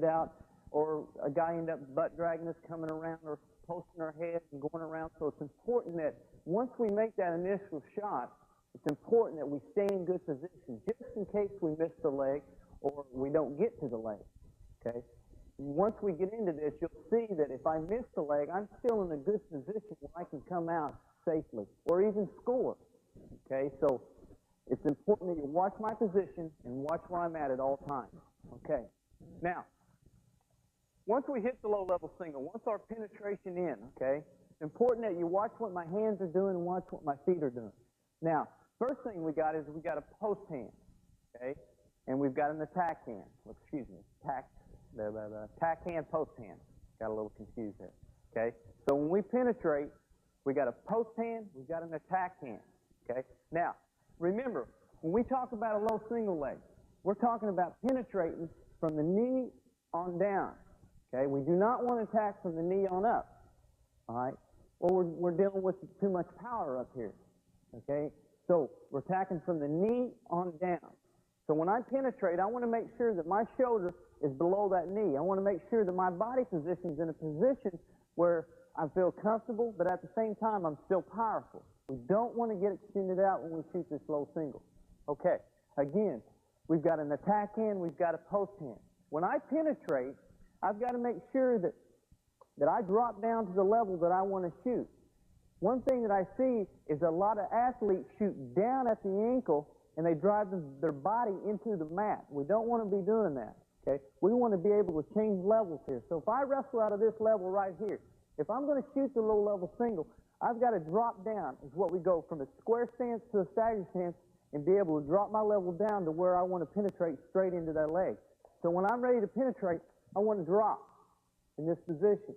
extended out, or a guy end up butt dragging us coming around or posting our head and going around. So it's important that once we make that initial shot, it's important that we stay in good position just in case we miss the leg or we don't get to the leg. Okay? Once we get into this, you'll see that if I miss the leg, I'm still in a good position where I can come out safely or even score. Okay? So it's important that you watch my position and watch where I'm at all times. Okay? Now, once we hit the low-level single, once our penetration in, okay, it's important that you watch what my hands are doing and watch what my feet are doing. Now, first thing we got is we got a post hand, okay, and we've got an attack hand. Well, excuse me, attack hand, post hand. Got a little confused there. Okay, so when we penetrate, we got a post hand, we've got an attack hand. Okay, now remember when we talk about a low single leg, we're talking about penetrating from the knee on down. Okay, we do not want to attack from the knee on up. All right, well we're dealing with too much power up here. Okay, so we're attacking from the knee on down. So when I penetrate, I want to make sure that my shoulder is below that knee. I want to make sure that my body position is in a position where I feel comfortable, but at the same time, I'm still powerful. We don't want to get extended out when we shoot this low single. Okay, again, we've got an attack hand, we've got a post hand. When I penetrate, I've got to make sure that I drop down to the level that I want to shoot. One thing that I see is a lot of athletes shoot down at the ankle and they drive their body into the mat. We don't want to be doing that. Okay? We want to be able to change levels here. So if I wrestle out of this level right here, if I'm going to shoot the low-level single, I've got to drop down is what we go from a square stance to a stagger stance and be able to drop my level down to where I want to penetrate straight into that leg. So when I'm ready to penetrate, I want to drop in this position.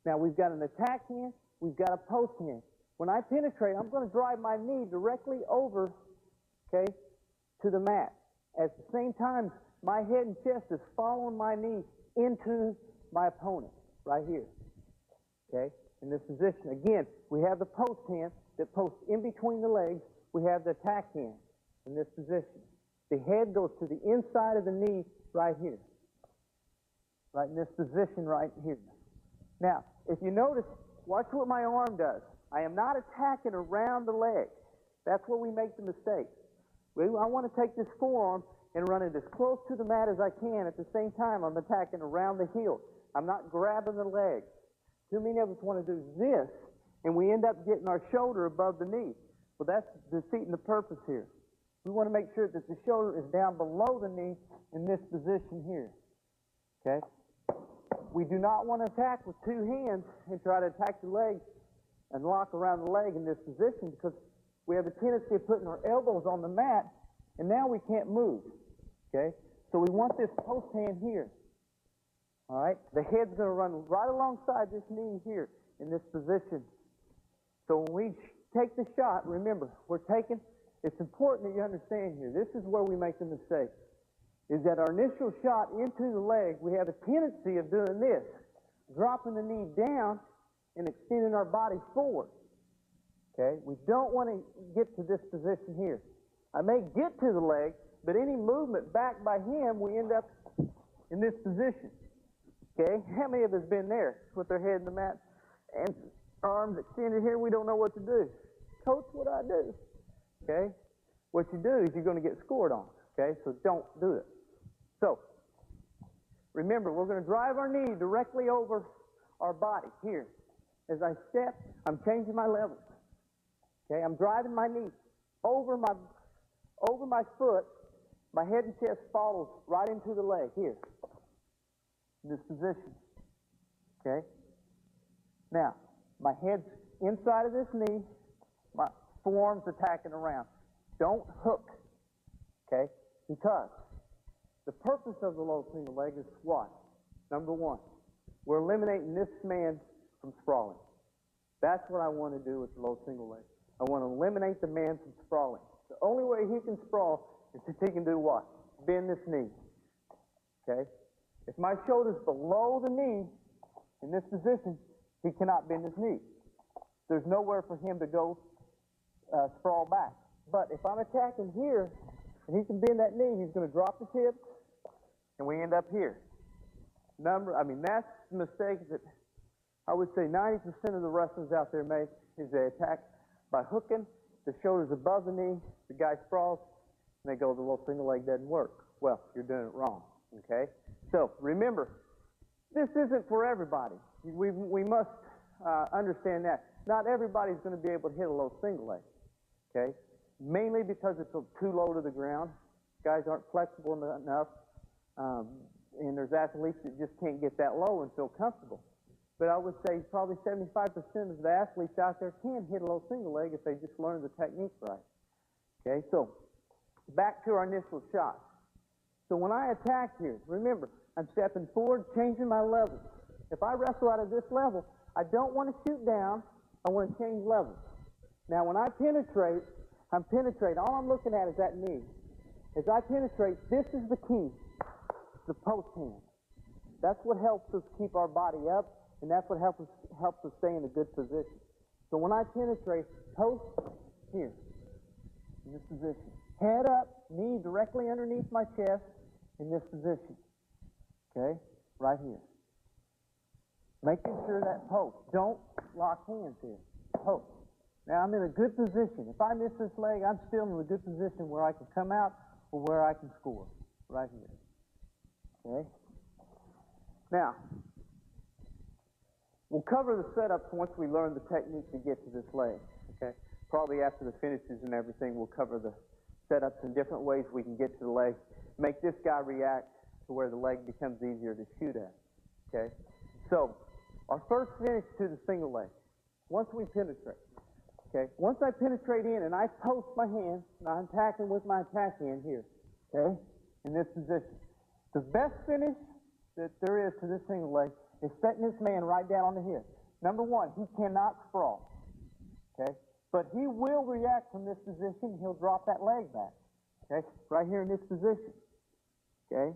Now we've got an attack hand, we've got a post hand. When I penetrate, I'm going to drive my knee directly over, okay, to the mat. At the same time, my head and chest is following my knee into my opponent, right here. Okay, in this position. Again, we have the post hand that posts in between the legs. We have the attack hand in this position. The head goes to the inside of the knee right here. Right in this position right here. Now, if you notice, watch what my arm does. I am not attacking around the leg. That's where we make the mistake. I want to take this forearm and run it as close to the mat as I can. At the same time, I'm attacking around the heel. I'm not grabbing the leg. Too many of us want to do this, and we end up getting our shoulder above the knee. Well, that's defeating the purpose here. We want to make sure that the shoulder is down below the knee in this position here. Okay? We do not want to attack with two hands and try to attack the leg and lock around the leg in this position because we have a tendency of putting our elbows on the mat, and now we can't move. Okay? So we want this post hand here. All right? The head's going to run right alongside this knee here in this position. So when we take the shot, remember, it's important that you understand here, this is where we make the mistake, is that our initial shot into the leg, we have a tendency of doing this, dropping the knee down and extending our body forward. Okay? We don't want to get to this position here. I may get to the leg, but any movement back by him, we end up in this position. Okay? How many of us been there with their head in the mat and arms extended here? We don't know what to do. Coach, what do I do? Okay? What you do is you're going to get scored on. Okay? So don't do it. So, remember, we're going to drive our knee directly over our body here. As I step, I'm changing my levels. Okay? I'm driving my knee over my foot. My head and chest follows right into the leg here. In this position. Okay? Now, my head's inside of this knee. My forearm's attacking around. Don't hook. Okay? Because the purpose of the low single leg is what? Number one, we're eliminating this man from sprawling. That's what I want to do with the low single leg. I want to eliminate the man from sprawling. The only way he can sprawl is if he can do what? Bend this knee. Okay? If my shoulder's below the knee in this position, he cannot bend his knee. There's nowhere for him to go sprawl back. But if I'm attacking here, and he can bend that knee, he's going to drop the tip, and we end up here. That's the mistake that I would say 90% of the wrestlers out there make, is they attack by hooking the shoulders above the knee, the guy sprawls, and they go, the little single leg doesn't work. Well, you're doing it wrong, okay? So remember, this isn't for everybody. We must understand that. Not everybody's going to be able to hit a low single leg, okay? Mainly because it's too low to the ground. Guys aren't flexible enough, and there's athletes that just can't get that low and feel comfortable. But I would say probably 75% of the athletes out there can hit a low single leg if they just learn the technique right. Okay, so back to our initial shot. So when I attack here, remember, I'm stepping forward, changing my level. If I wrestle out of this level, I don't want to shoot down, I want to change levels. Now when I penetrate, I'm penetrating. All I'm looking at is that knee. As I penetrate, this is the key, the post hand. That's what helps us keep our body up, and that's what helps us stay in a good position. So when I penetrate, post here, in this position. Head up, knee directly underneath my chest, in this position. Okay, right here. Making sure that post. Don't lock hands here. Post. Now I'm in a good position. If I miss this leg, I'm still in a good position where I can come out or where I can score. Right here. Okay? Now, we'll cover the setups once we learn the technique to get to this leg. Okay? Probably after the finishes and everything, we'll cover the setups in different ways we can get to the leg. Make this guy react to where the leg becomes easier to shoot at. Okay? So, our first finish to the single leg. Once we penetrate. Okay? Once I penetrate in and I post my hand, and I'm attacking with my attack hand here. Okay? In this position. The best finish that there is to this single leg is setting this man right down on the hip. Number one, he cannot sprawl. Okay? But he will react from this position. He'll drop that leg back. Okay? Right here in this position. Okay?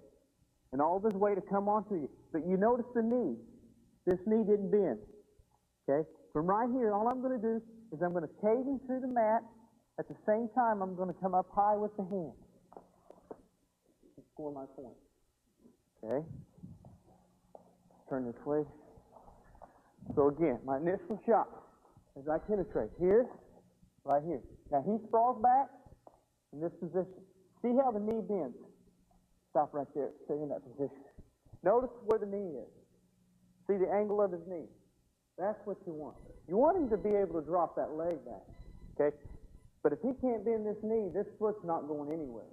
And all of his weight to come onto you. But you notice the knee. This knee didn't bend. Okay? From right here, all I'm going to do is I'm going to cave him through the mat. At the same time, I'm going to come up high with the hand. And score my point. Okay? Turn this way. So again, my initial shot, as I penetrate here, right here. Now he sprawls back in this position. See how the knee bends? Stop right there. Stay in that position. Notice where the knee is. See the angle of his knee. That's what you want. You want him to be able to drop that leg back. Okay? But if he can't bend this knee, this foot's not going anywhere.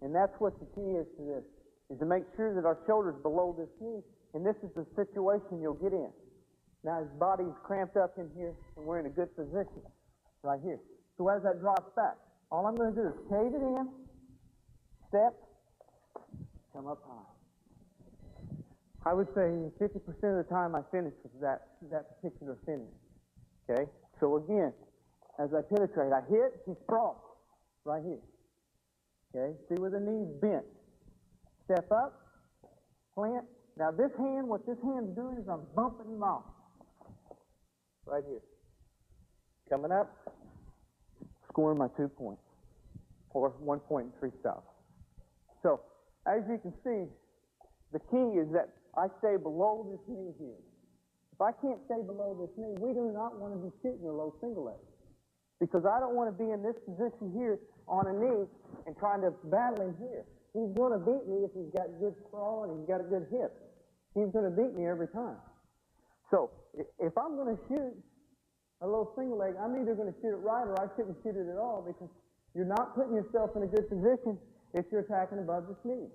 And that's what the key is to this, is to make sure that our shoulder's below this knee, and this is the situation you'll get in. Now his body's cramped up in here, and we're in a good position right here. So as that drops back, all I'm going to do is cave it in, step, come up high. I would say 50% of the time I finish with that particular finish. Okay? So again, as I penetrate, I hit, he sprawls right here. Okay? See where the knee's bent. Step up, plant. Now this hand, what this hand's doing is I'm bumping him off. Right here. Coming up, scoring my 2 points. Or 1 point and 3 stops. So, as you can see, the key is that I stay below this knee here. If I can't stay below this knee, we do not want to be shooting a low single leg. Because I don't want to be in this position here on a knee and trying to battle him here. He's going to beat me if he's got good sprawl and he's got a good hip. He's going to beat me every time. So, if I'm going to shoot a low single leg, I'm either going to shoot it right or I shouldn't shoot it at all, because you're not putting yourself in a good position if you're attacking above this knee.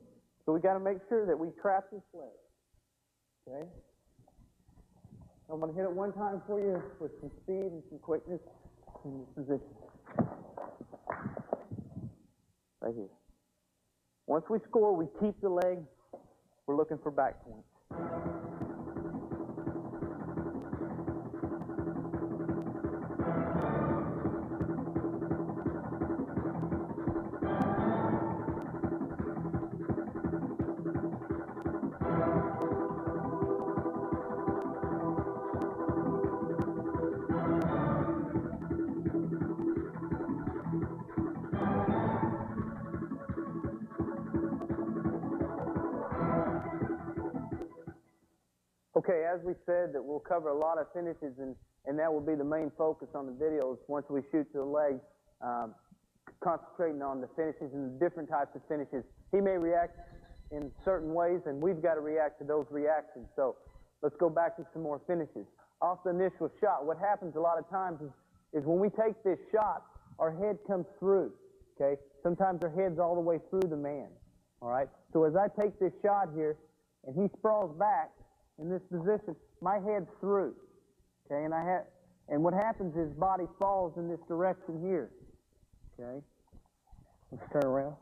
So we got to make sure that we trap this leg. Okay? I'm going to hit it one time for you with some speed and some quickness in this position. Right here. Once we score, we keep the leg. We're looking for back points. Okay, as we said, that we'll cover a lot of finishes, and that will be the main focus on the videos once we shoot to the leg, concentrating on the finishes and the different types of finishes. He may react in certain ways, and we've got to react to those reactions. So let's go back to some more finishes. Off the initial shot, what happens a lot of times is when we take this shot, our head comes through, okay? Sometimes our head's all the way through the man, all right? So as I take this shot here, and he sprawls back in this position, my head's through, okay? And what happens is body falls in this direction here, okay? Let's turn around.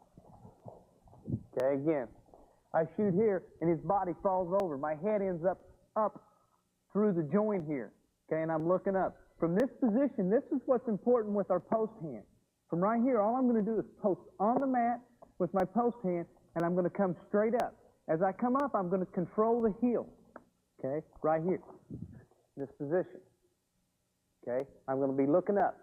Okay, again. I shoot here, and his body falls over. My head ends up through the joint here, okay, and I'm looking up. From this position, this is what's important with our post hand. From right here, all I'm going to do is post on the mat with my post hand, and I'm going to come straight up. As I come up, I'm going to control the heel, okay, right here, this position, okay. I'm going to be looking up.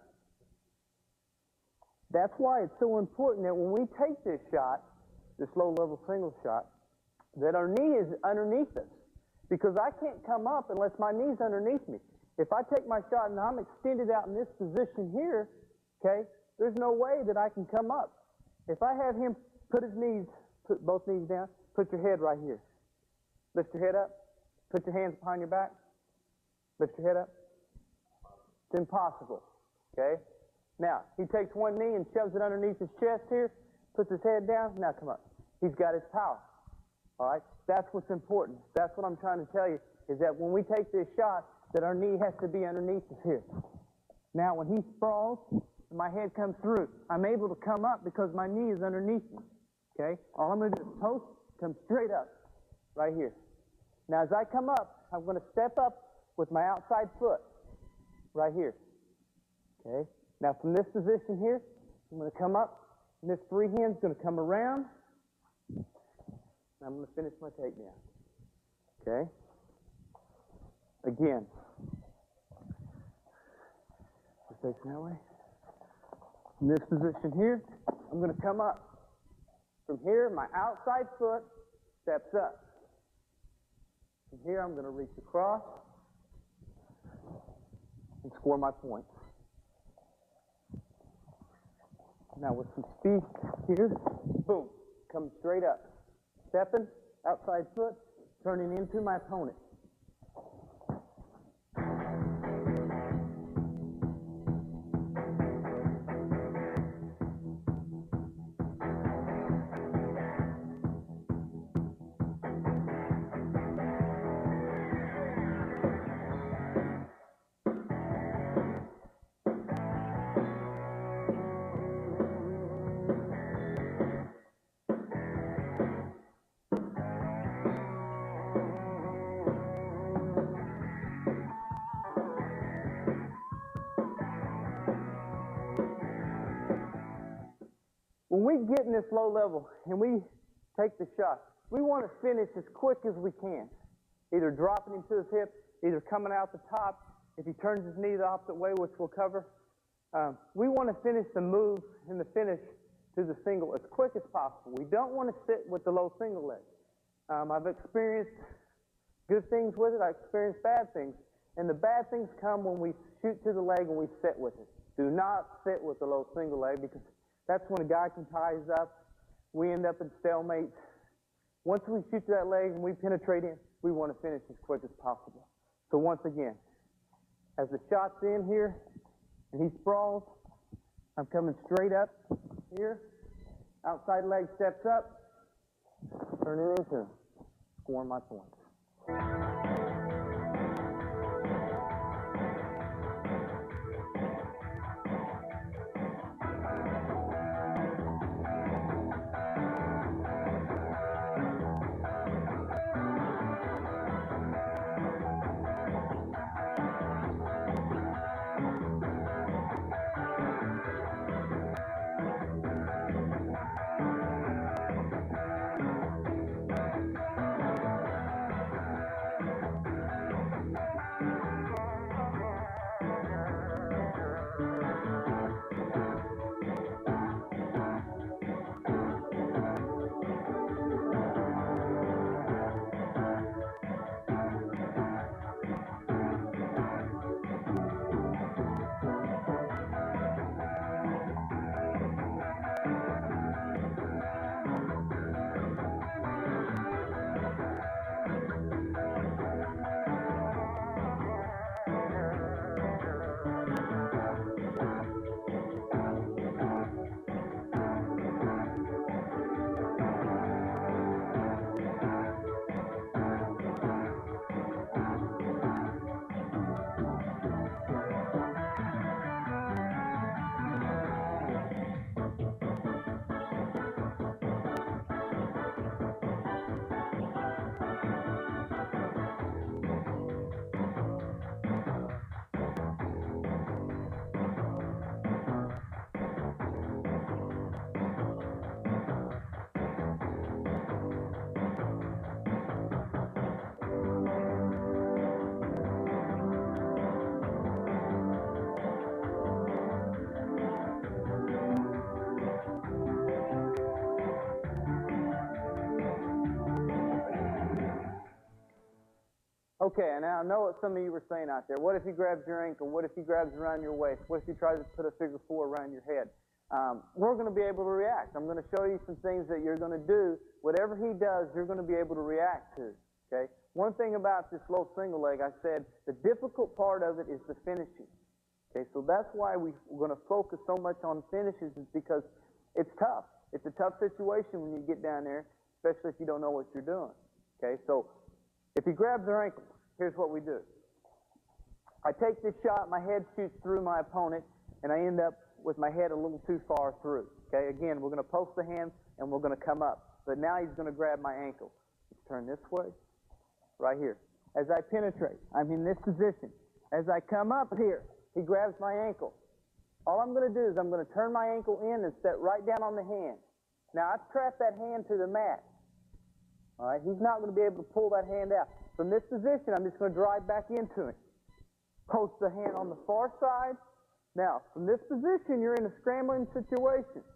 That's why it's so important that when we take this shot, this low-level single shot, that our knee is underneath us, because I can't come up unless my knee's underneath me. If I take my shot and I'm extended out in this position here, okay, there's no way that I can come up. If I have him put his knees, put both knees down, put your head right here. Lift your head up. Put your hands behind your back. Lift your head up. It's impossible, okay? Now, he takes one knee and shoves it underneath his chest here, puts his head down. Now come up. He's got his power. All right? That's what's important. That's what I'm trying to tell you, is that when we take this shot, that our knee has to be underneath us here. Now, when he sprawls, and my head comes through, I'm able to come up because my knee is underneath me. Okay? All I'm going to do is post, come straight up, right here. Now, as I come up, I'm going to step up with my outside foot, right here. Okay? Now, from this position here, I'm going to come up, and this free hand's going to come around, and I'm going to finish my takedown. Okay? Again. Just facing that way. In this position here, I'm going to come up. From here, my outside foot steps up. From here, I'm going to reach across and score my point. Now with some speed here, boom, come straight up. Stepping, outside foot, turning into my opponent. When we get in this low level and we take the shot, we want to finish as quick as we can. Either dropping him to his hip, either coming out the top. If he turns his knee the opposite way, which we'll cover, we want to finish the move and the finish to the single as quick as possible. We don't want to sit with the low single leg. I've experienced good things with it. I've experienced bad things. And the bad things come when we shoot to the leg and we sit with it. Do not sit with the low single leg, because that's when a guy can tie us up. We end up in stalemate. Once we shoot to that leg and we penetrate in, we want to finish as quick as possible. So once again, as the shot's in here and he sprawls, I'm coming straight up here. Outside leg steps up, turn it into, scoring my points. Okay, and now I know what some of you were saying out there. What if he grabs your ankle? What if he grabs around your waist? What if he tries to put a figure four around your head? We're going to be able to react. I'm going to show you some things that you're going to do. Whatever he does, you're going to be able to react to. Okay? One thing about this low single leg, I said the difficult part of it is the finishing. Okay, so that's why we're going to focus so much on finishes, is because it's tough. It's a tough situation when you get down there, especially if you don't know what you're doing. Okay, so if he grabs their ankle, here's what we do. I take this shot, my head shoots through my opponent, and I end up with my head a little too far through. Okay, again, we're going to post the hands and we're going to come up. But now he's going to grab my ankle. Let's turn this way, right here. As I penetrate, I'm in this position. As I come up here, he grabs my ankle. All I'm going to do is I'm going to turn my ankle in and set right down on the hand. Now, I've trapped that hand to the mat. All right, he's not going to be able to pull that hand out. From this position, I'm just going to drive back into him. Post the hand on the far side. Now, from this position, you're in a scrambling situation.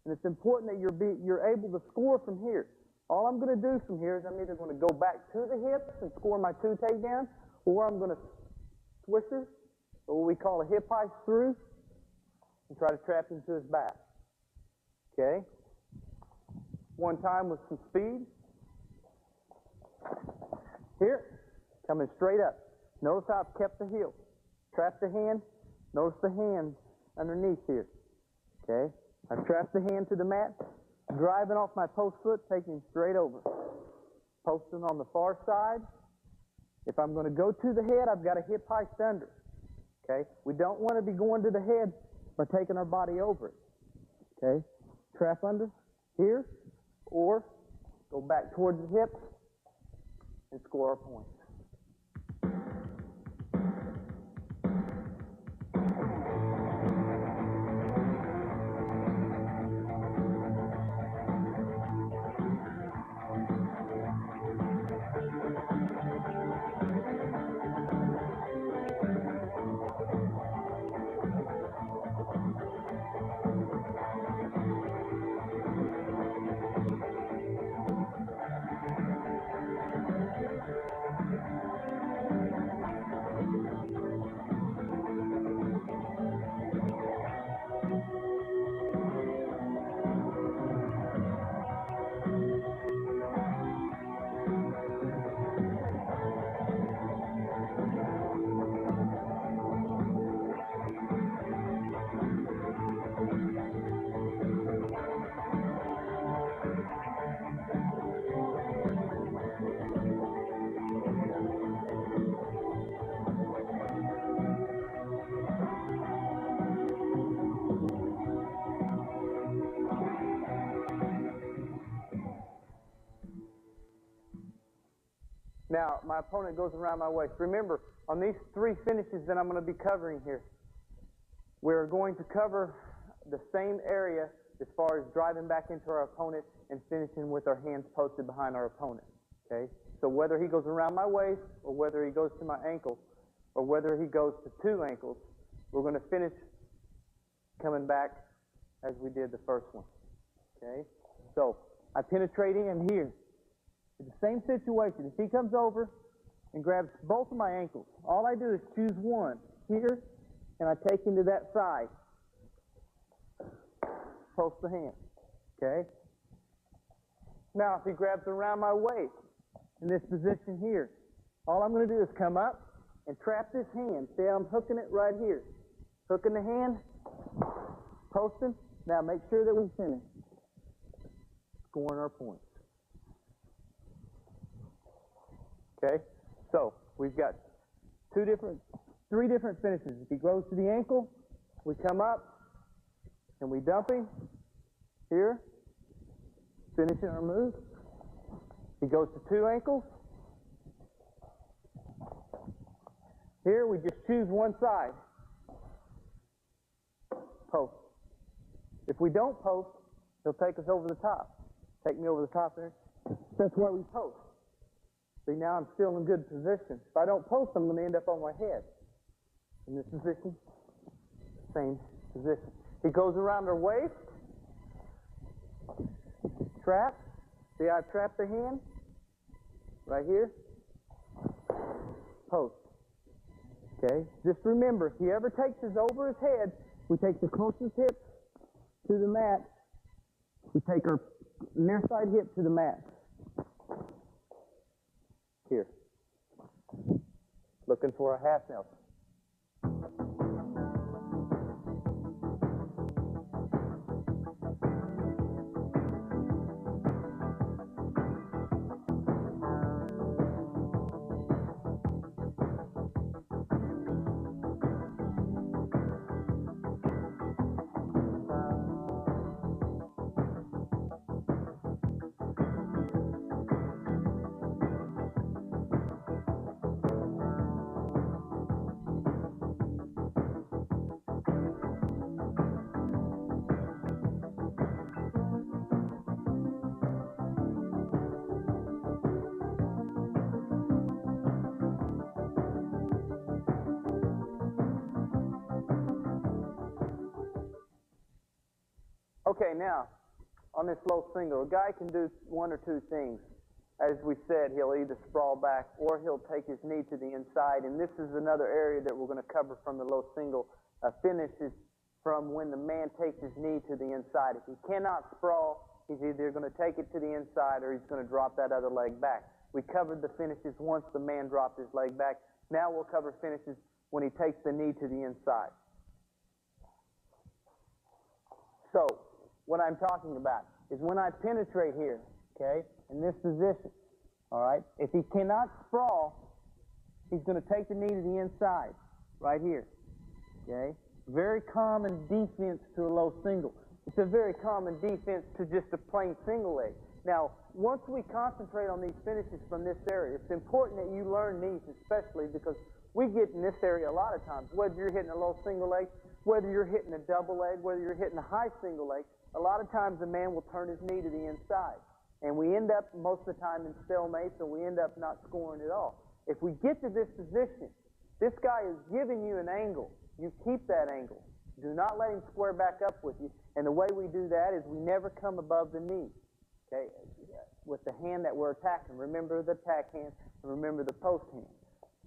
And it's important that you're able to score from here. All I'm going to do from here is I'm either going to go back to the hips and score my 2 takedowns, or I'm going to swisher, or what we call a hip heist through, and try to trap him to his back. Okay? One time with some speed. Here, coming straight up. Notice how I've kept the heel. Trap the hand. Notice the hand underneath here. Okay? I've trapped the hand to the mat, driving off my post foot, taking straight over. Posting on the far side. If I'm going to go to the head, I've got a hip heist under. Okay? We don't want to be going to the head by taking our body over it. Okay? Trap under here, or go back towards the hips and score our points. Now, my opponent goes around my waist. Remember, on these 3 finishes that I'm going to be covering here, we're going to cover the same area as far as driving back into our opponent and finishing with our hands posted behind our opponent. Okay? So whether he goes around my waist, or whether he goes to my ankle, or whether he goes to 2 ankles, we're going to finish coming back as we did the first one. Okay? So I penetrate in here. It's the same situation. If he comes over and grabs both of my ankles, all I do is choose one here, and I take him to that side. Post the hand. Okay? Now, if he grabs around my waist in this position here, all I'm going to do is come up and trap this hand. See, I'm hooking it right here. Hooking the hand, posting. Now, make sure that we finish. Scoring our points. Okay, so we've got 3 different finishes. If he goes to the ankle, we come up and we dump him here, finishing our move. He goes to 2 ankles. Here we just choose one side. Post. If we don't post, he'll take us over the top. Take me over the top there. That's why we post. See, now I'm still in good position. If I don't post, I'm going to end up on my head. In this position, same position. He goes around our waist. Trap. See, I trapped the hand right here. post. Okay? Just remember, if he ever takes his over his head, we take the closest hip to the mat. We take our near side hip to the mat. Here. Looking for a half Nelson. Okay, now, on this low single, a guy can do one or two things. As we said, he'll either sprawl back or he'll take his knee to the inside, and this is another area that we're going to cover from the low single. Finishes from when the man takes his knee to the inside. If he cannot sprawl, he's either going to take it to the inside or he's going to drop that other leg back. We covered the finishes once the man dropped his leg back. Now we'll cover finishes when he takes the knee to the inside. So, what I'm talking about is when I penetrate here, okay, in this position, all right, if he cannot sprawl, he's going to take the knee to the inside, right here, okay? Very common defense to a low single. It's a very common defense to just a plain single leg. Now, once we concentrate on these finishes from this area, it's important that you learn these especially because we get in this area a lot of times, whether you're hitting a low single leg, whether you're hitting a double leg, whether you're hitting a high single leg, a lot of times the man will turn his knee to the inside. And we end up most of the time in stalemates, and we end up not scoring at all. If we get to this position, this guy is giving you an angle. You keep that angle. Do not let him square back up with you. And the way we do that is we never come above the knee, okay, with the hand that we're attacking. Remember the attack hand, and remember the post hand.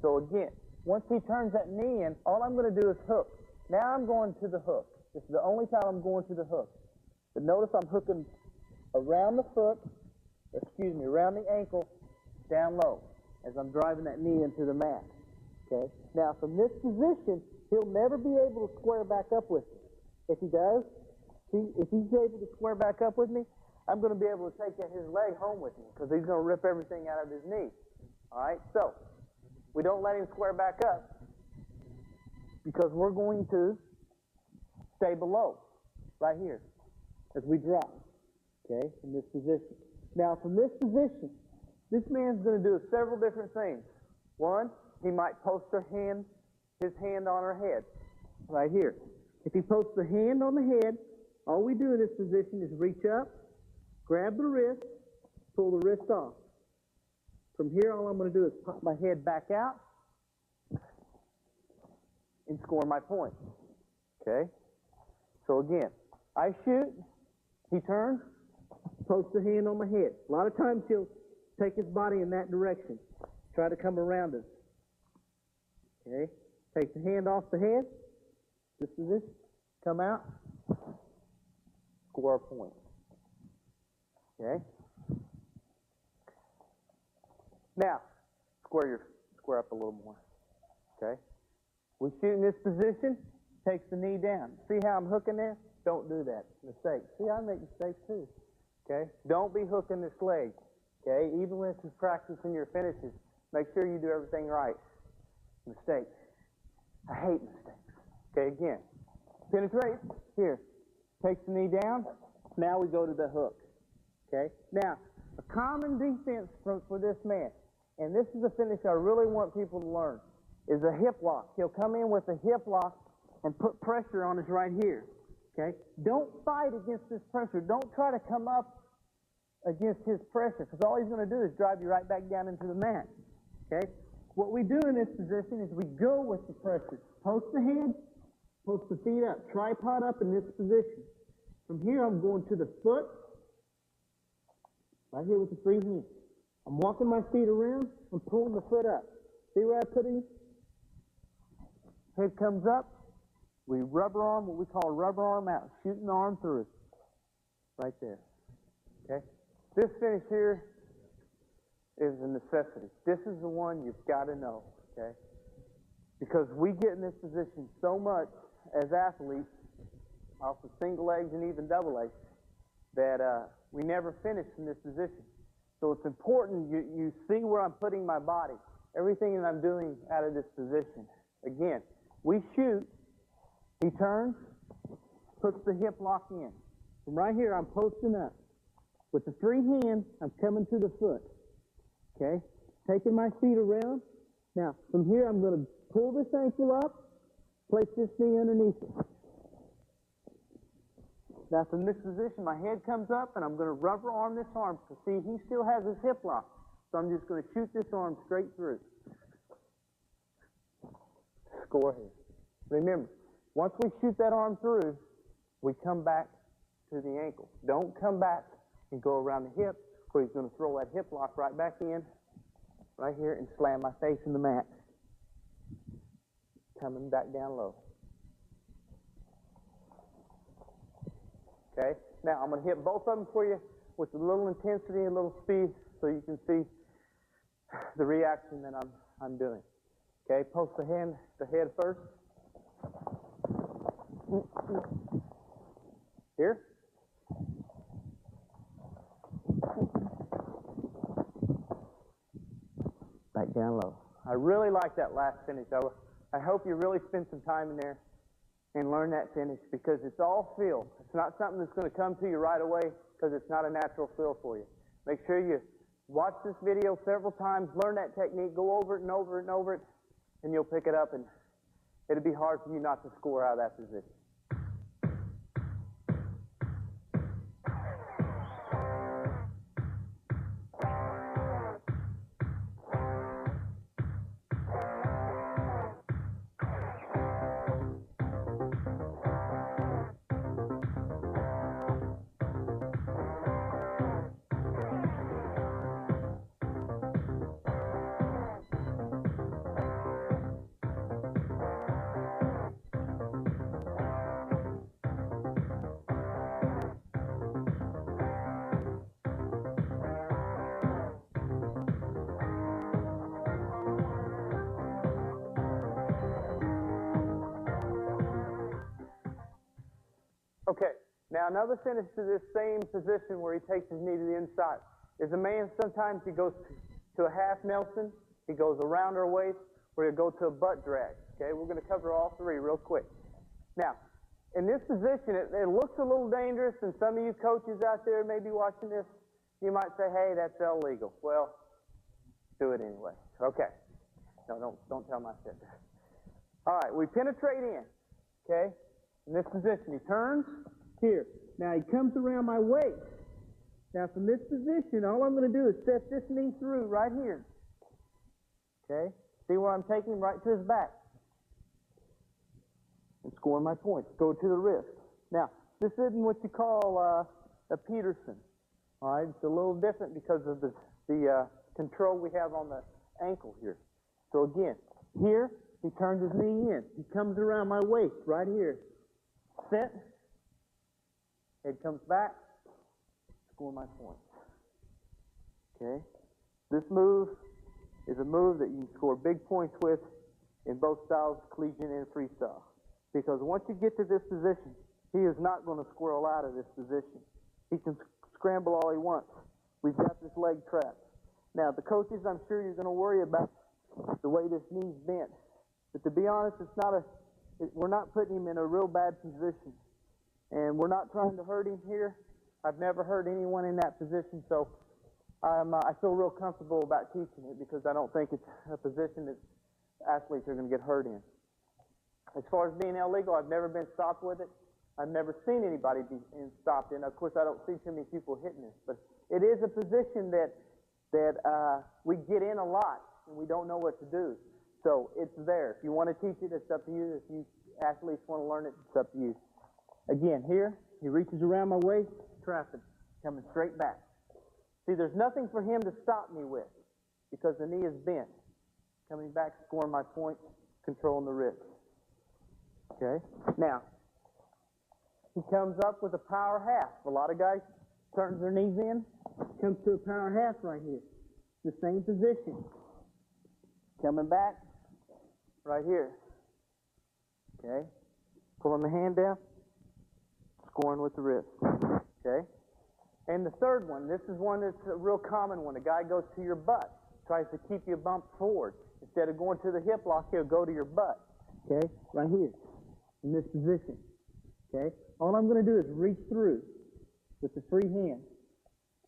So again, once he turns that knee in, all I'm going to do is hook. Now I'm going to the hook. This is the only time I'm going to the hook. But notice I'm hooking around the foot, around the ankle, down low, as I'm driving that knee into the mat. Okay? Now, from this position, he'll never be able to square back up with me. If he does, if he's able to square back up with me, I'm going to be able to take his leg home with me because he's going to rip everything out of his knee. All right? So, we don't let him square back up because we're going to stay below, right here, as we drop, okay, in this position. Now, from this position, this man's going to do several different things. One, he might post his hand on her head, right here. If he posts the hand on the head, all we do in this position is reach up, grab the wrist, pull the wrist off. From here, all I'm going to do is pop my head back out and score my point, okay? So again, I shoot, he turns, posts the hand on my head. A lot of times he'll take his body in that direction, try to come around us. Okay? Take the hand off the head, just as this, come out, score a point. Okay? Now, square up a little more. Okay? We shoot in this position, takes the knee down. See how I'm hooking there? Don't do that. Mistake. See, I make mistakes too. Okay? Don't be hooking this leg. Okay? Even when you're practicing your finishes, make sure you do everything right. Mistakes. I hate mistakes. Okay, again. Penetrate. Here. Takes the knee down. Now we go to the hook. Okay? Now, a common defense for this man, and this is a finish I really want people to learn, is a hip lock. He'll come in with a hip lock and put pressure on us right here. Okay? Don't fight against this pressure. Don't try to come up against his pressure, because all he's going to do is drive you right back down into the mat. Okay? What we do in this position is we go with the pressure. Post the head, post the feet up, tripod up in this position. From here, I'm going to the foot, right here with the free hand. I'm walking my feet around, I'm pulling the foot up. See where I put him? Head comes up. We rubber arm, what we call a rubber arm out, shooting the arm through. Right there. Okay? This finish here is a necessity. This is the one you've got to know. Okay? Because we get in this position so much as athletes, off of single legs and even double legs, that we never finish in this position. So it's important you see where I'm putting my body, everything that I'm doing out of this position. Again, we shoot, he turns, puts the hip lock in. From right here, I'm posting up. With the free hand, I'm coming to the foot. Okay? Taking my feet around. Now, from here, I'm going to pull this ankle up, place this knee underneath it. Now, from this position, my head comes up, and I'm going to rubber arm this arm. So, see, he still has his hip lock. So, I'm just going to shoot this arm straight through. Score here. Remember, once we shoot that arm through, we come back to the ankle. Don't come back and go around the hip, where he's going to throw that hip lock right back in, right here, and slam my face in the mat. Coming back down low. Okay? Now, I'm going to hit both of them for you with a little intensity and a little speed so you can see the reaction that I'm doing. Okay? Post the head first. Here. Back down low. I really like that last finish. I hope you really spend some time in there and learn that finish, because it's all feel. It's not something that's going to come to you right away, because it's not a natural feel for you. Make sure you watch this video several times, learn that technique, go over it and over it and over it, and you'll pick it up, and it'll be hard for you not to score out of that position. Okay, now another finish to this same position where he takes his knee to the inside is a man, sometimes he goes to a half Nelson, he goes around our waist, or he'll go to a butt drag. Okay, we're going to cover all three real quick. Now, in this position, it looks a little dangerous, and some of you coaches out there may be watching this, you might say, hey, that's illegal. Well, do it anyway. Okay. No, don't tell my sit there. All right, we penetrate in. Okay? In this position, he turns here. Now he comes around my waist. Now from this position, all I'm going to do is set this knee through right here. Okay? See where I'm taking him? Right to his back. And scoring my points. Go to the wrist. Now, this isn't what you call a Peterson. All right? It's a little different because of the control we have on the ankle here. So again, here, he turns his knee in. He comes around my waist right here. Set. Head comes back. Score my points. Okay? This move is a move that you can score big points with in both styles, collegiate and freestyle. Because once you get to this position, he is not going to squirrel out of this position. He can scramble all he wants. We've got this leg trapped. Now, the coaches, I'm sure you're going to worry about the way this knee's bent. But to be honest, we're not putting him in a real bad position. And we're not trying to hurt him here. I've never hurt anyone in that position, so I feel real comfortable about teaching it, because I don't think it's a position that athletes are going to get hurt in. As far as being illegal, I've never been stopped with it. I've never seen anybody be stopped in. Of course, I don't see too many people hitting this, but it is a position that we get in a lot, and we don't know what to do. So it's there. If you want to teach it, it's up to you. If you athletes want to learn it, it's up to you. Again, here, he reaches around my waist, trapping, coming straight back. See, there's nothing for him to stop me with, because the knee is bent. coming back, scoring my point, controlling the wrist. Okay? Now, he comes up with a power half. A lot of guys turns their knees in, comes to a power half right here. The same position. Coming back, right here. Okay? Pulling the hand down, scoring with the wrist. Okay? And the third one, this is one that's a real common one. A guy goes to your butt, tries to keep you bumped forward. Instead of going to the hip lock, he'll go to your butt. Okay? Right here, in this position. Okay? All I'm going to do is reach through with the free hand.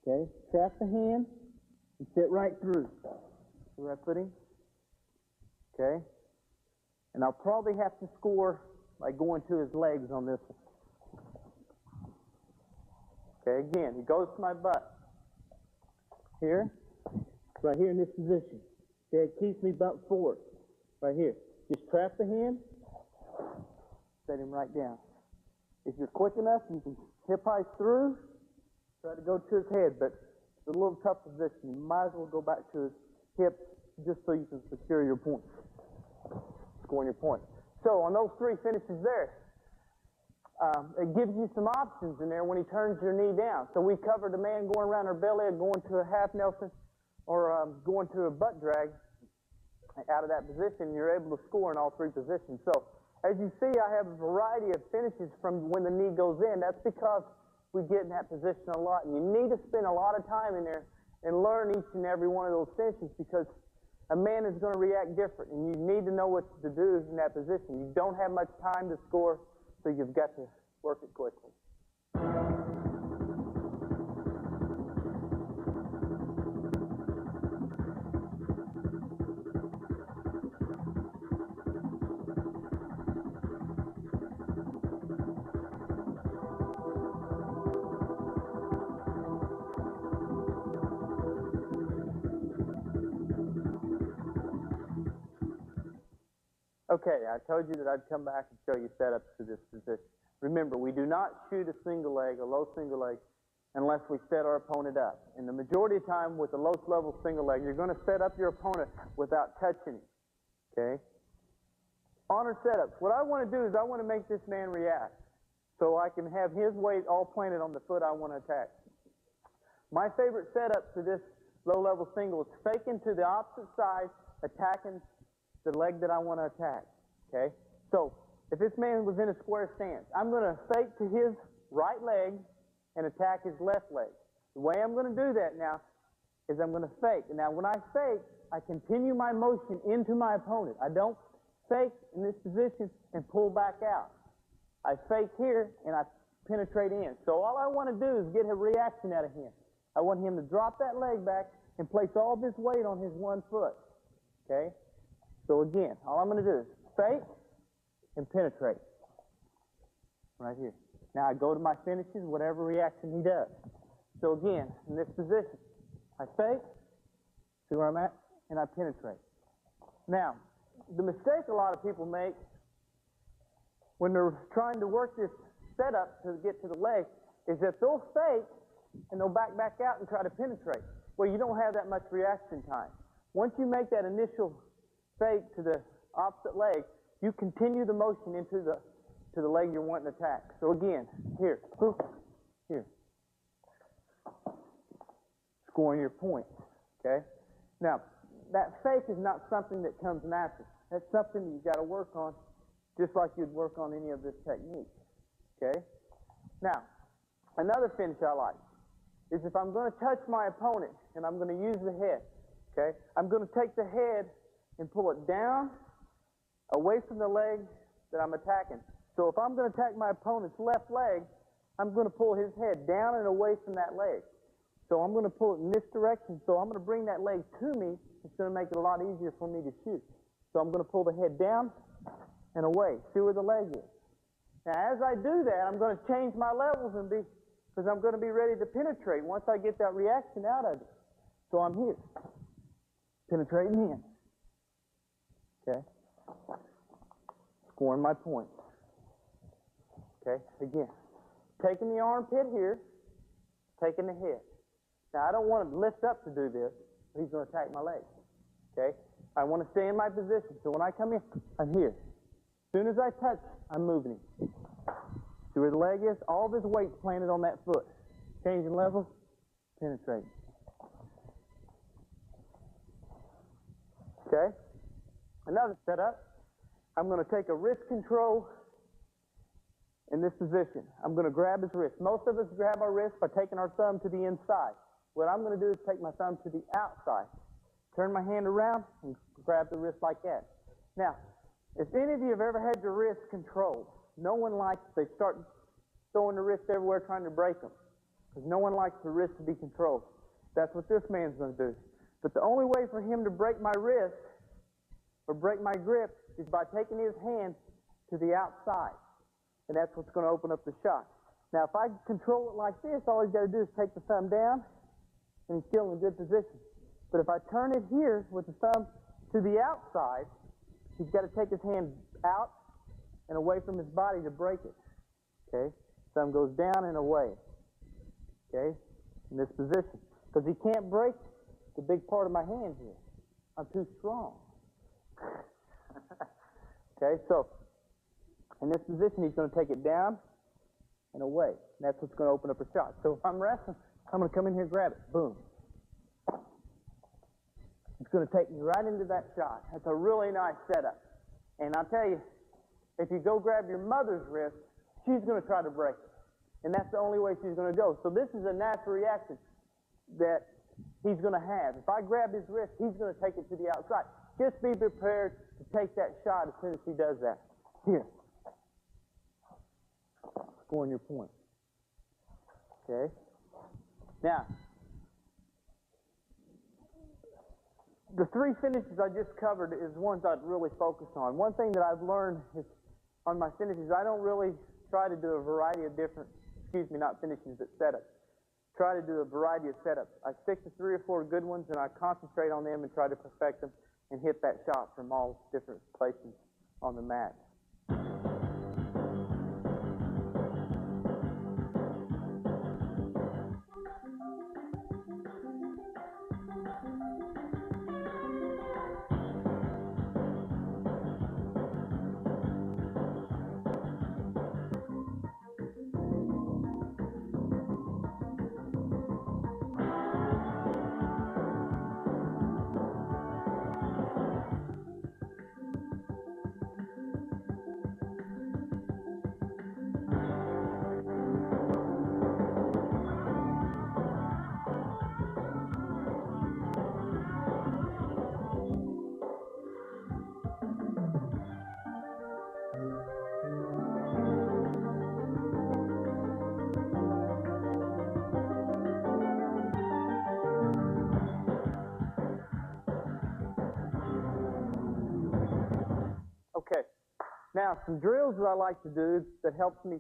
Okay? Trap the hand and sit right through. See where I put him? Okay? And I'll probably have to score by going to his legs on this one. Okay, again, he goes to my butt. Here, right here in this position. Okay, it keeps me butt forward. Right here. Just trap the hand, set him right down. If you're quick enough, you can hip height through, try to go to his head, but it's a little tough position. You might as well go back to his hips just so you can secure your point, scoring your point. So on those three finishes there, it gives you some options in there when he turns your knee down. So we covered a man going around our belly or going to a half Nelson or going to a butt drag out of that position. You're able to score in all three positions. So as you see, I have a variety of finishes from when the knee goes in. That's because we get in that position a lot. And you need to spend a lot of time in there and learn each and every one of those finishes because a man is going to react different. And you need to know what to do in that position. You don't have much time to score, so you've got to work it quickly. Okay, I told you that I'd come back and show you setups to this position. Remember, we do not shoot a single leg, a low single leg, unless we set our opponent up. And the majority of the time with a low level single leg, you're going to set up your opponent without touching him. Okay? Honor setups. What I want to do is I want to make this man react so I can have his weight all planted on the foot I want to attack. My favorite setup to this low level single is faking to the opposite side, attacking the leg that I want to attack. Okay? So if this man was in a square stance, I'm going to fake to his right leg and attack his left leg. The way I'm going to do that now is I'm going to fake. And now when I fake, I continue my motion into my opponent. I don't fake in this position and pull back out. I fake here and I penetrate in. So all I want to do is get a reaction out of him. I want him to drop that leg back and place all this weight on his one foot. Okay? So again, all I'm going to do is fake and penetrate. Right here. Now I go to my finishes, whatever reaction he does. So again, in this position, I fake, see where I'm at, and I penetrate. Now, the mistake a lot of people make when they're trying to work this setup to get to the leg is that they'll fake and they'll back out and try to penetrate. Well, you don't have that much reaction time. Once you make that initial fake to the opposite leg, you continue the motion into the leg you're wanting to attack. So again, here, here. Scoring your point, okay? Now, that fake is not something that comes natural. That's something you've got to work on just like you'd work on any of this technique, okay? Now, another finish I like is if I'm going to touch my opponent and I'm going to use the head, okay? I'm going to take the head and pull it down away from the leg that I'm attacking. So if I'm going to attack my opponent's left leg, I'm going to pull his head down and away from that leg. So I'm going to pull it in this direction. So I'm going to bring that leg to me. It's going to make it a lot easier for me to shoot. So I'm going to pull the head down and away. See where the leg is. Now as I do that, I'm going to change my levels because I'm going to be ready to penetrate once I get that reaction out of it. So I'm here, penetrating in. Okay? Scoring my point. Okay? Again, taking the armpit here, taking the head. Now, I don't want him to lift up to do this. He's going to attack my leg. Okay? I want to stay in my position. So when I come in, I'm here. As soon as I touch, I'm moving him. See where the leg is? All of his weight's planted on that foot. Changing level, penetrating. Okay? Another setup. I'm going to take a wrist control in this position. I'm going to grab his wrist. Most of us grab our wrist by taking our thumb to the inside. What I'm going to do is take my thumb to the outside. Turn my hand around and grab the wrist like that. Now, if any of you have ever had your wrist controlled, no one likes, they start throwing the wrist everywhere trying to break them. Because no one likes the wrist to be controlled. That's what this man's going to do. But the only way for him to break my wrist or break my grip is by taking his hand to the outside. And that's what's going to open up the shot. Now, if I control it like this, all he's got to do is take the thumb down, and he's still in a good position. But if I turn it here with the thumb to the outside, he's got to take his hand out and away from his body to break it. Okay? Thumb goes down and away. Okay? In this position. Because he can't break the big part of my hand here. I'm too strong. Okay? So, in this position, he's going to take it down and away. And that's what's going to open up a shot. So if I'm wrestling, I'm going to come in here and grab it. Boom. It's going to take me right into that shot. That's a really nice setup. And I'll tell you, if you go grab your mother's wrist, she's going to try to break it. And that's the only way she's going to go. So this is a natural reaction that he's going to have. If I grab his wrist, he's going to take it to the outside. Just be prepared to take that shot as soon as he does that. Here. Scoring your point. Okay? Now, the three finishes I just covered is ones I'd really focus on. One thing that I've learned is on my finishes, I don't really try to do a variety of different, not finishes, but setups. Try to do a variety of setups. I stick to 3 or 4 good ones, and I concentrate on them and try to perfect them and hit that shot from all different places on the mat. Okay, now some drills that I like to do that helps me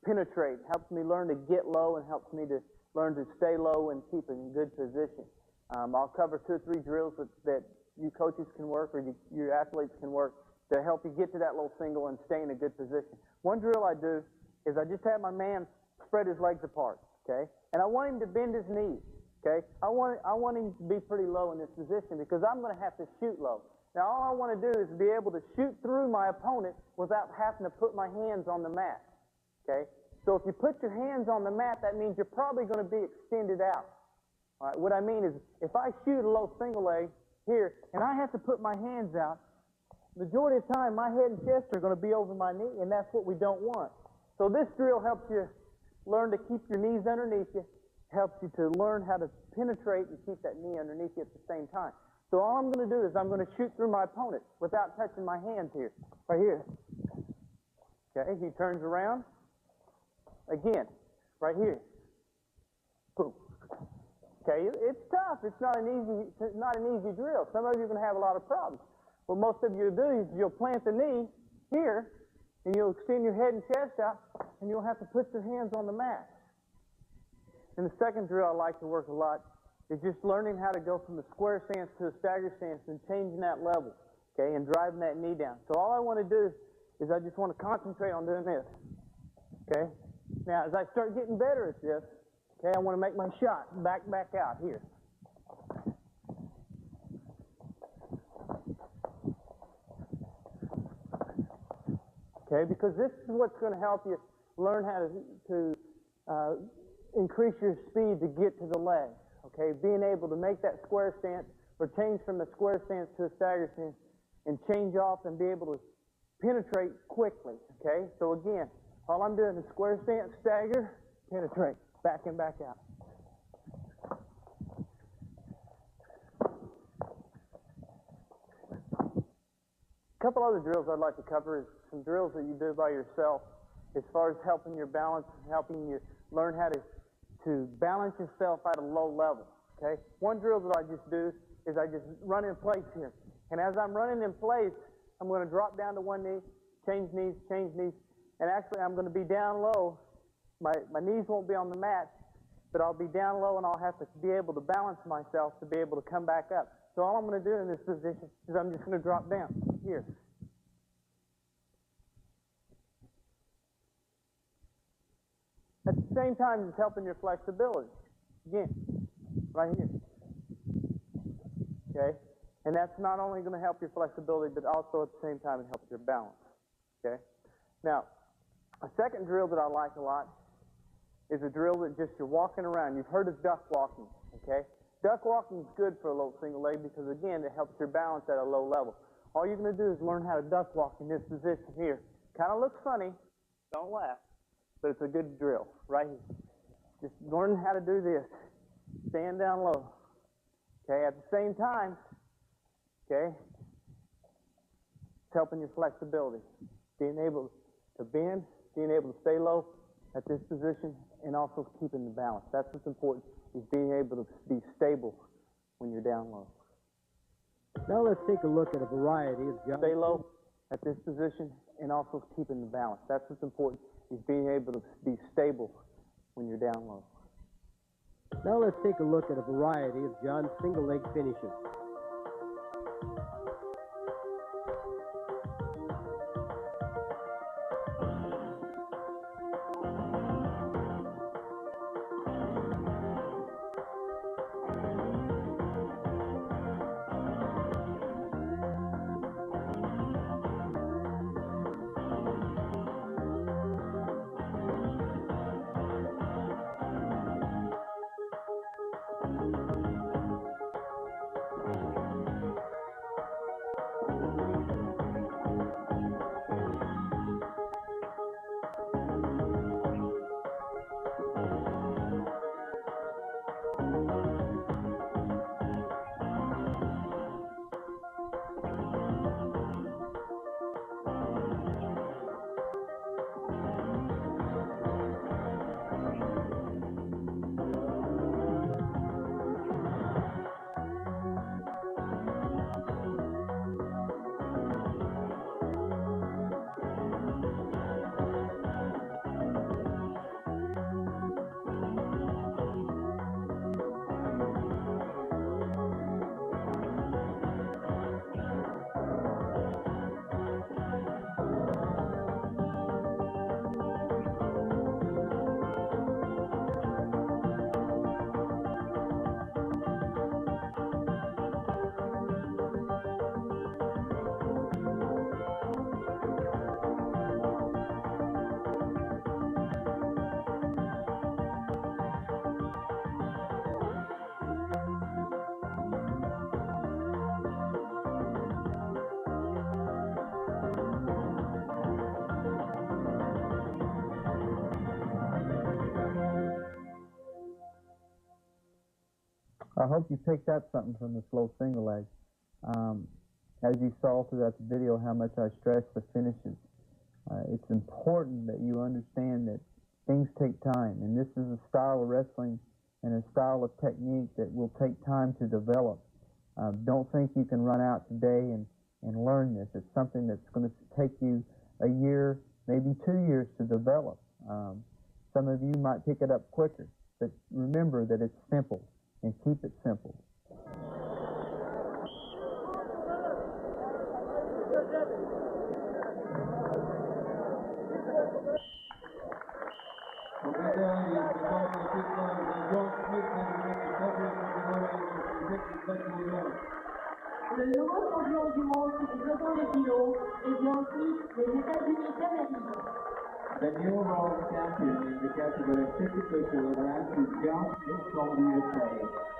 penetrate, helps me learn to get low, and helps me to learn to stay low and keep in good position. I'll cover 2 or 3 drills that you coaches can work or your athletes can work to help you get to that low single and stay in a good position. One drill I do is I just have my man spread his legs apart, okay? And I want him to bend his knees, okay? I want him to be pretty low in this position because I'm going to have to shoot low. Now, all I want to do is be able to shoot through my opponent without having to put my hands on the mat, okay? So if you put your hands on the mat, that means you're probably going to be extended out. All right, what I mean is if I shoot a low single leg here and I have to put my hands out, the majority of the time my head and chest are going to be over my knee, and that's what we don't want. So this drill helps you learn to keep your knees underneath you, helps you to learn how to penetrate and keep that knee underneath you at the same time. So all I'm going to do is I'm going to shoot through my opponent without touching my hands here, right here. Okay, he turns around. Again, right here. Boom. Okay, it's tough. It's not an easy drill. Some of you are going to have a lot of problems. What most of you do is you'll plant the knee here, and you'll extend your head and chest out, and you'll have to put your hands on the mat. And the second drill I like to work a lot is just learning how to go from the square stance to a stagger stance and changing that level, okay, and driving that knee down. So all I want to do is I just want to concentrate on doing this, okay? Now, as I start getting better at this, okay, I want to make my shot back out here. okay? Because this is what's going to help you learn how to increase your speed to get to the leg, okay? Being able to make that square stance or change from a square stance to a stagger stance and change off and be able to penetrate quickly, okay? So again, all I'm doing is square stance, stagger, penetrate, back and back out. A couple other drills I'd like to cover is some drills that you do by yourself as far as helping your balance, helping you learn how to balance yourself at a low level, okay? One drill that I just do is I just run in place here. And as I'm running in place, I'm going to drop down to one knee, change knees, and actually I'm going to be down low. My knees won't be on the mat, but I'll be down low and I'll have to be able to balance myself to be able to come back up. So all I'm going to do in this position is I'm just going to drop down here. At the same time, it's helping your flexibility. Again, right here. Okay? And that's not only going to help your flexibility, but also at the same time it helps your balance. Okay? Now, a second drill that I like a lot is a drill that just you're walking around. You've heard of duck walking. Okay? Duck walking is good for a low single leg because, again, it helps your balance at a low level. All you're going to do is learn how to duck walk in this position here. Kind of looks funny. Don't laugh. But it's a good drill right here. Just learn how to do this. Stand down low. Okay? At the same time, okay, it's helping your flexibility. Being able to bend, being able to stay low at this position, and also keeping the balance. That's what's important, is being able to be stable when you're down low. Now let's take a look at a variety of jumps. Stay low at this position and also keeping the balance. That's what's important, is being able to be stable when you're down low. Now let's take a look at a variety of John's single leg finishes. I hope you picked up something from the slow single leg. As you saw throughout the video how much I stress the finishes. It's important that you understand that things take time, and this is a style of wrestling and a style of technique that will take time to develop. Don't think you can run out today and learn this. It's something that's going to take you a year, maybe 2 years to develop. Some of you might pick it up quicker, but remember that it's simple, and keep it simple. Le nouveau champion du monde du peloton des kilos et bien aussi les États-Unis d'Amérique. The new world champion in the category 50 kilograms is John from the USA.